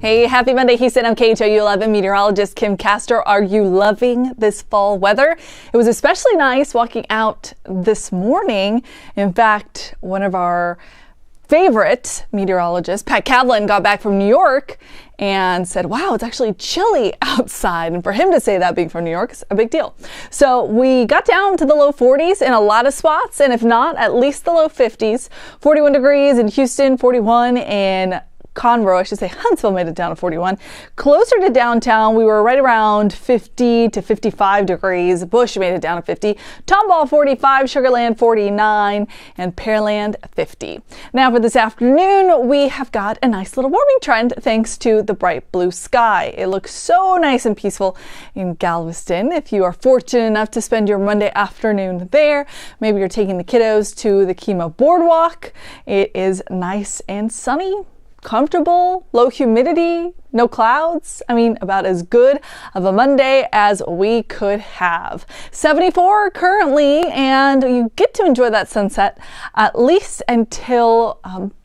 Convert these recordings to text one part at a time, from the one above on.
Hey, happy Monday, Houston. I'm KHOU 11 meteorologist Kim Castro. Are you loving this fall weather? It was especially nice walking out this morning. In fact, one of our favorite meteorologists, Pat Kavlin, got back from New York and said, wow, it's actually chilly outside. And for him to say that, being from New York, is a big deal. So we got down to the low 40s in a lot of spots, and if not, at least the low 50s. 41 degrees in Houston, 41 in Conroe, I should say Huntsville made it down to 41. Closer to downtown, we were right around 50 to 55 degrees. Bush made it down to 50. Tomball 45, Sugarland 49, and Pearland 50. Now for this afternoon, we have got a nice little warming trend thanks to the bright blue sky. It looks so nice and peaceful in Galveston. If you are fortunate enough to spend your Monday afternoon there, maybe you're taking the kiddos to the KHOU Boardwalk. It is nice and sunny, comfortable, low humidity, no clouds. I mean, about as good of a Monday as we could have. 74 currently, and you get to enjoy that sunset at least until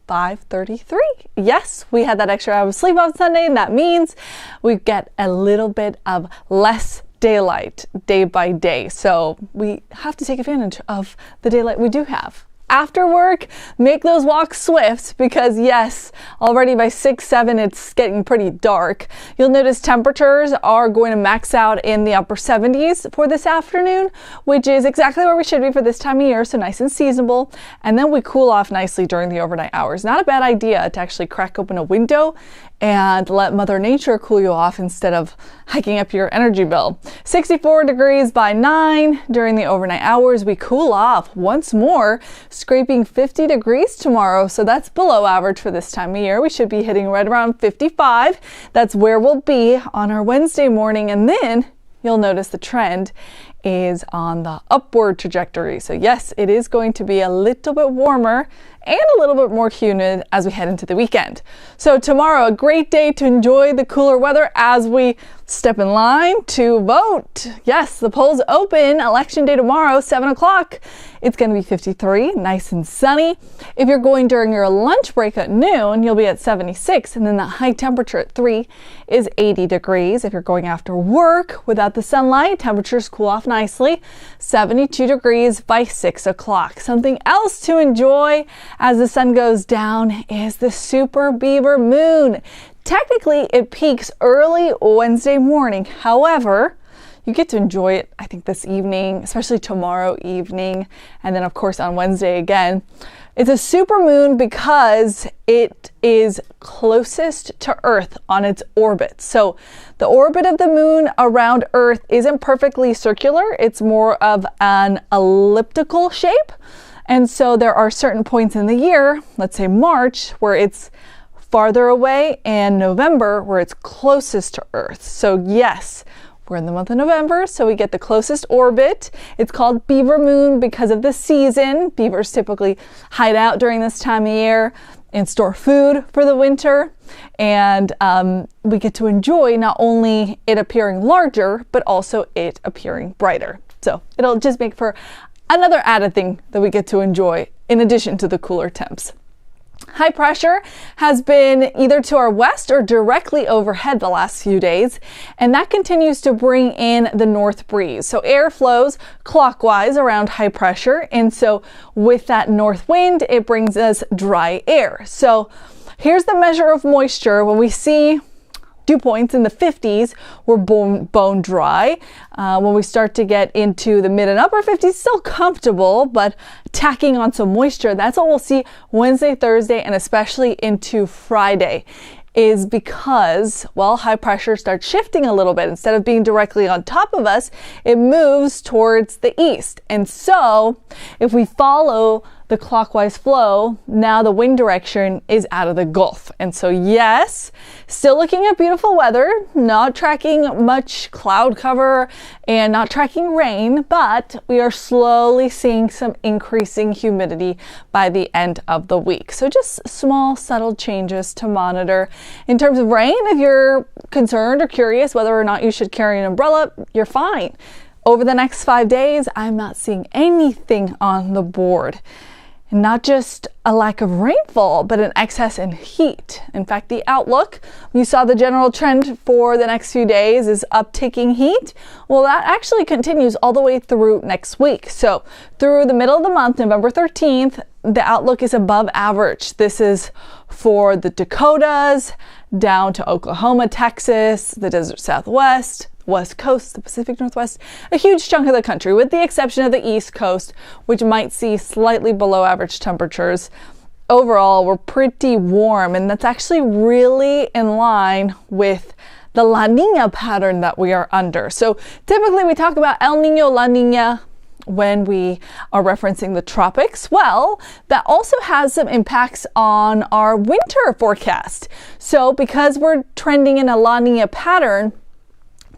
5:33. Yes, we had that extra hour of sleep on Sunday, and that means we get a little bit of less daylight day by day. So we have to take advantage of the daylight we do have. After work, make those walks swift because yes, already by 6, 7, it's getting pretty dark. You'll notice temperatures are going to max out in the upper 70s for this afternoon, which is exactly where we should be for this time of year, so nice and seasonable. And then we cool off nicely during the overnight hours. Not a bad idea to actually crack open a window and let Mother Nature cool you off instead of hiking up your energy bill. 64 degrees by 9 during the overnight hours. We cool off once more, scraping 50 degrees tomorrow, so that's below average for this time of year. We should be hitting right around 55. That's where we'll be on our Wednesday morning, and then you'll notice the trend is on the upward trajectory. So yes, it is going to be a little bit warmer and a little bit more humid as we head into the weekend. So tomorrow, a great day to enjoy the cooler weather as we step in line to vote. Yes, the polls open election day tomorrow, 7 o'clock. It's going to be 53, nice and sunny. If you're going during your lunch break at noon, you'll be at 76, and then the high temperature at 3 is 80 degrees. If you're going after work without the sunlight, temperatures cool off nicely, 72 degrees by 6 o'clock. Something else to enjoy as the sun goes down is the super beaver moon. Technically, it peaks early Wednesday morning. However, you get to enjoy it, I think, this evening, especially tomorrow evening, and then of course on Wednesday again. It's a super moon because it is closest to Earth on its orbit. So the orbit of the moon around Earth isn't perfectly circular. It's more of an elliptical shape. And so there are certain points in the year, let's say March, where it's farther away, and November where it's closest to Earth. So yes, we're in the month of November, so we get the closest orbit. It's called beaver moon because of the season. Beavers typically hide out during this time of year and store food for the winter. And we get to enjoy not only it appearing larger, but also it appearing brighter. So it'll just make for another added thing that we get to enjoy in addition to the cooler temps. High pressure has been either to our west or directly overhead the last few days, and that continues to bring in the north breeze. So air flows clockwise around high pressure, and so with that north wind, it brings us dry air. So here's the measure of moisture. When we see dew points in the 50s, we're bone dry. When we start to get into the mid and upper 50s, still comfortable, but tacking on some moisture, that's what we'll see Wednesday, Thursday, and especially into Friday, is because, well, high pressure starts shifting a little bit. Instead of being directly on top of us, it moves towards the east. And so if we follow the clockwise flow, now the wind direction is out of the Gulf. And so yes, still looking at beautiful weather, not tracking much cloud cover and not tracking rain, but we are slowly seeing some increasing humidity by the end of the week. So just small, subtle changes to monitor. In terms of rain, if you're concerned or curious whether or not you should carry an umbrella, you're fine. Over the next 5 days, I'm not seeing anything on the board. And not just a lack of rainfall, but an excess in heat. In fact, the outlook, you saw the general trend for the next few days is upticking heat. Well, that actually continues all the way through next week. So through the middle of the month, November 13th, the outlook is above average. This is for the Dakotas, down to Oklahoma, Texas, the desert Southwest, West Coast, the Pacific Northwest, a huge chunk of the country, with the exception of the East Coast, which might see slightly below average temperatures. Overall, we're pretty warm, and that's actually really in line with the La Nina pattern that we are under. So typically we talk about El Nino, La Nina when we are referencing the tropics. Well, that also has some impacts on our winter forecast. So because we're trending in a La Nina pattern,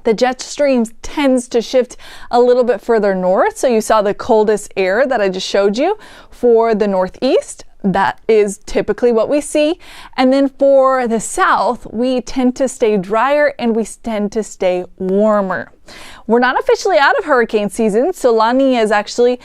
the jet stream tends to shift a little bit further north. So you saw the coldest air that I just showed you for the northeast. That is typically what we see. And then for the south, we tend to stay drier and we tend to stay warmer. We're not officially out of hurricane season, so La Nina is actually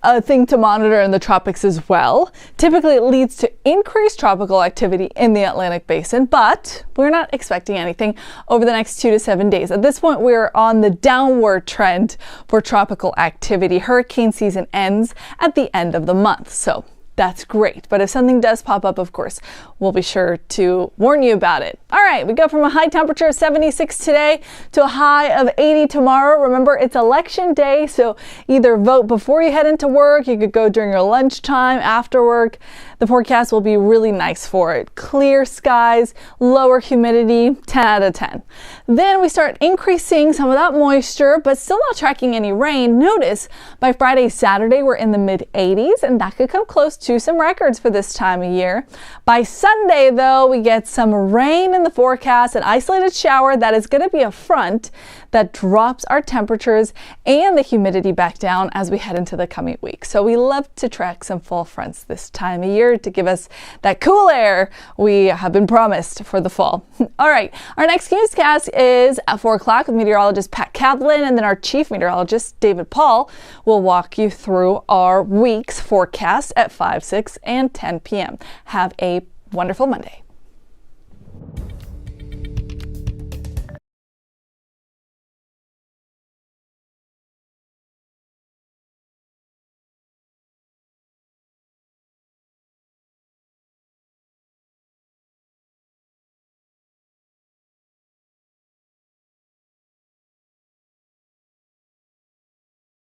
a thing to monitor in the tropics as well. Typically, it leads to increased tropical activity in the Atlantic basin, but we're not expecting anything over the next 2 to 7 days. At this point, we're on the downward trend for tropical activity. Hurricane season ends at the end of the month, so that's great. But if something does pop up, of course, we'll be sure to warn you about it. All right, we go from a high temperature of 76 today to a high of 80 tomorrow. Remember, it's election day, so either vote before you head into work, you could go during your lunchtime, after work. The forecast will be really nice for it. Clear skies, lower humidity, 10 out of 10. Then we start increasing some of that moisture, but still not tracking any rain. Notice by Friday, Saturday, we're in the mid 80s, and that could come close to some records for this time of year. By Sunday, though, we get some rain in the forecast, an isolated shower that is going to be a front that drops our temperatures and the humidity back down as we head into the coming week. So we love to track some fall fronts this time of year to give us that cool air we have been promised for the fall. All right, our next newscast is at 4 o'clock with meteorologist Pat Kaplan, and then our chief meteorologist David Paul will walk you through our week's forecast at 5, 6, and 10 p.m. Have a wonderful Monday.